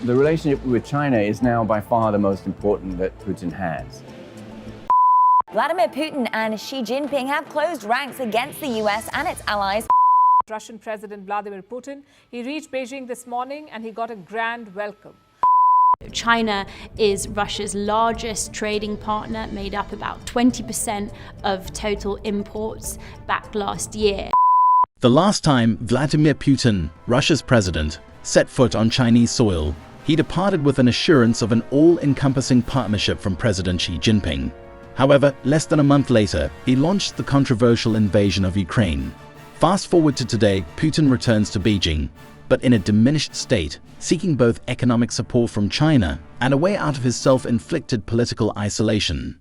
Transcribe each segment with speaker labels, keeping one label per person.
Speaker 1: The relationship with China is now by far the most important that Putin has.
Speaker 2: Vladimir Putin and Xi Jinping have closed ranks against the US and its allies.
Speaker 3: Russian President Vladimir Putin, he reached Beijing this morning and he got a grand welcome.
Speaker 4: China is Russia's largest trading partner, made up about 20% of total imports back last year.
Speaker 5: The last time Vladimir Putin, Russia's president, set foot on Chinese soil, he departed with an assurance of an all-encompassing partnership from President Xi Jinping. However, less than a month later, he launched the controversial invasion of Ukraine. Fast forward to today, Putin returns to Beijing, but in a diminished state, seeking both economic support from China and a way out of his self-inflicted political isolation.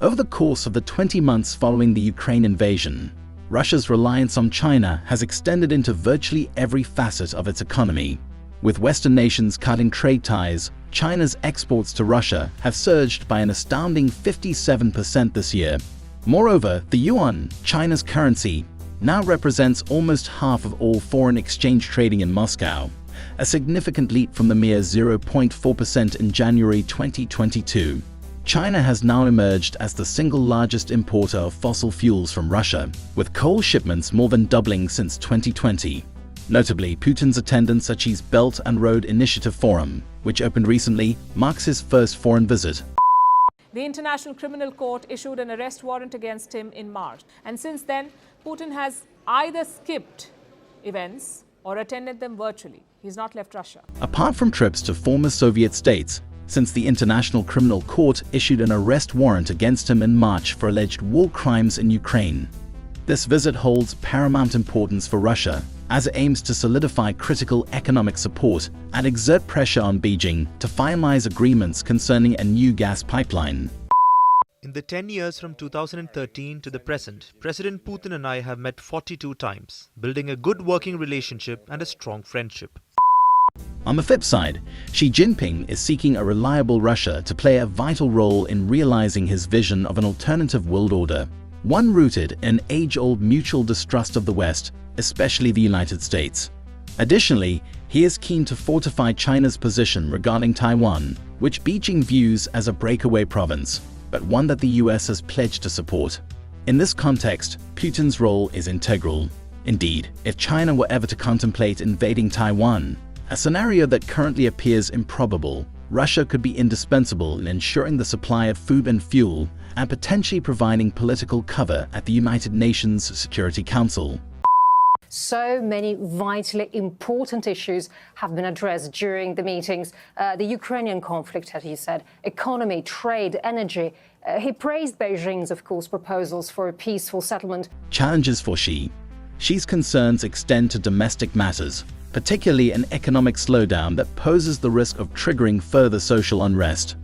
Speaker 5: Over the course of the 20 months following the Ukraine invasion, Russia's reliance on China has extended into virtually every facet of its economy. With Western nations cutting trade ties, China's exports to Russia have surged by an astounding 57% this year. Moreover, the yuan, China's currency, now represents almost half of all foreign exchange trading in Moscow, a significant leap from the mere 0.4% in January 2022. China has now emerged as the single largest importer of fossil fuels from Russia, with coal shipments more than doubling since 2020. Notably, Putin's attendance at Xi's Belt and Road Initiative Forum, which opened recently, marks his first foreign visit.
Speaker 3: The International Criminal Court issued an arrest warrant against him in March. And since then, Putin has either skipped events or attended them virtually. He's not left Russia.
Speaker 5: Apart from trips to former Soviet states, since the International Criminal Court issued an arrest warrant against him in March for alleged war crimes in Ukraine. This visit holds paramount importance for Russia, as it aims to solidify critical economic support and exert pressure on Beijing to finalize agreements concerning a new gas pipeline.
Speaker 6: In the 10 years from 2013 to the present, President Putin and I have met 42 times, building a good working relationship and a strong friendship.
Speaker 5: On the flip side, Xi Jinping is seeking a reliable Russia to play a vital role in realizing his vision of an alternative world order, one rooted in age-old mutual distrust of the West, especially the United States. Additionally, he is keen to fortify China's position regarding Taiwan, which Beijing views as a breakaway province, but one that the US has pledged to support. In this context, Putin's role is integral. Indeed, if China were ever to contemplate invading Taiwan, a scenario that currently appears improbable, Russia could be indispensable in ensuring the supply of food and fuel and potentially providing political cover at the United Nations Security Council.
Speaker 7: So many vitally important issues have been addressed during the meetings. The Ukrainian conflict, as he said, economy, trade, energy. He praised Beijing's, of course, proposals for a peaceful settlement.
Speaker 5: Challenges for Xi. Xi's concerns extend to domestic matters, particularly an economic slowdown that poses the risk of triggering further social unrest.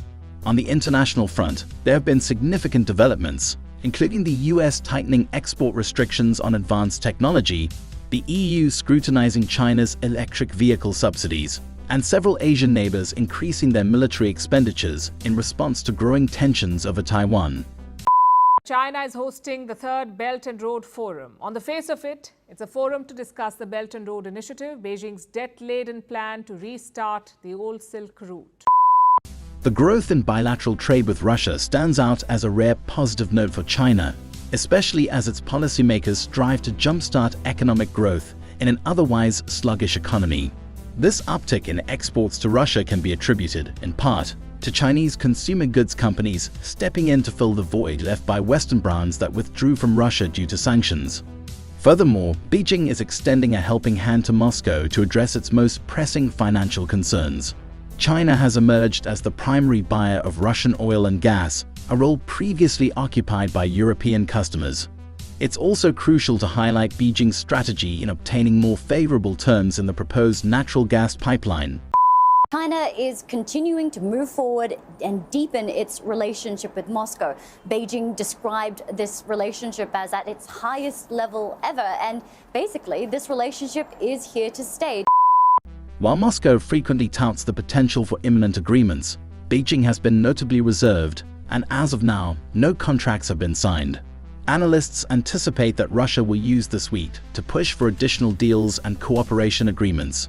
Speaker 5: On the international front, there have been significant developments, including the US tightening export restrictions on advanced technology, the EU scrutinizing China's electric vehicle subsidies, and several Asian neighbors increasing their military expenditures in response to growing tensions over Taiwan.
Speaker 3: China is hosting the third Belt and Road Forum. On the face of it, it's a forum to discuss the Belt and Road Initiative, Beijing's debt-laden plan to restart the old Silk Route.
Speaker 5: The growth in bilateral trade with Russia stands out as a rare positive note for China, especially as its policymakers strive to jumpstart economic growth in an otherwise sluggish economy. This uptick in exports to Russia can be attributed, in part, to Chinese consumer goods companies stepping in to fill the void left by Western brands that withdrew from Russia due to sanctions. Furthermore, Beijing is extending a helping hand to Moscow to address its most pressing financial concerns. China has emerged as the primary buyer of Russian oil and gas, a role previously occupied by European customers. It's also crucial to highlight Beijing's strategy in obtaining more favorable terms in the proposed natural gas pipeline.
Speaker 2: China is continuing to move forward and deepen its relationship with Moscow. Beijing described this relationship as at its highest level ever, and basically this relationship is here to stay.
Speaker 5: While Moscow frequently touts the potential for imminent agreements, Beijing has been notably reserved, and as of now, no contracts have been signed. Analysts anticipate that Russia will use this week to push for additional deals and cooperation agreements.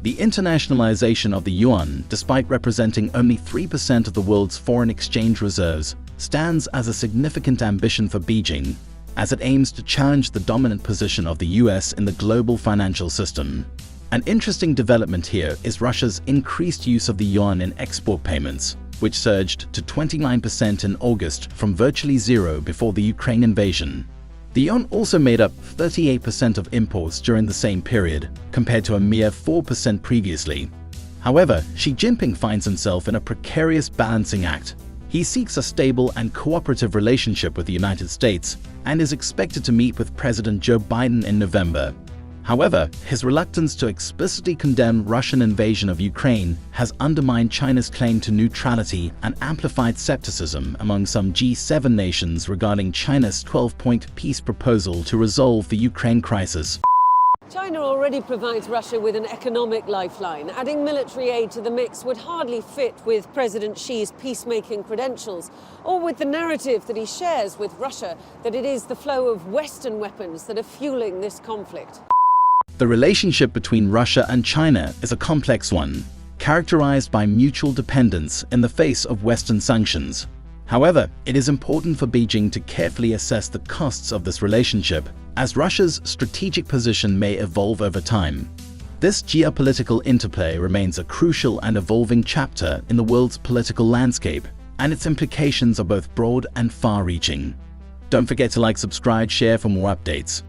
Speaker 5: The internationalization of the yuan, despite representing only 3% of the world's foreign exchange reserves, stands as a significant ambition for Beijing, as it aims to challenge the dominant position of the US in the global financial system. An interesting development here is Russia's increased use of the yuan in export payments, which surged to 29% in August from virtually zero before the Ukraine invasion. The yuan also made up 38% of imports during the same period, compared to a mere 4% previously. However, Xi Jinping finds himself in a precarious balancing act. He seeks a stable and cooperative relationship with the United States and is expected to meet with President Joe Biden in November. However, his reluctance to explicitly condemn Russian invasion of Ukraine has undermined China's claim to neutrality and amplified skepticism among some G7 nations regarding China's 12-point peace proposal to resolve the Ukraine crisis.
Speaker 8: China already provides Russia with an economic lifeline. Adding military aid to the mix would hardly fit with President Xi's peacemaking credentials, or with the narrative that he shares with Russia that it is the flow of Western weapons that are fueling this conflict.
Speaker 5: The relationship between Russia and China is a complex one, characterized by mutual dependence in the face of Western sanctions. However, it is important for Beijing to carefully assess the costs of this relationship, as Russia's strategic position may evolve over time. This geopolitical interplay remains a crucial and evolving chapter in the world's political landscape, and its implications are both broad and far-reaching. Don't forget to like, subscribe, share for more updates.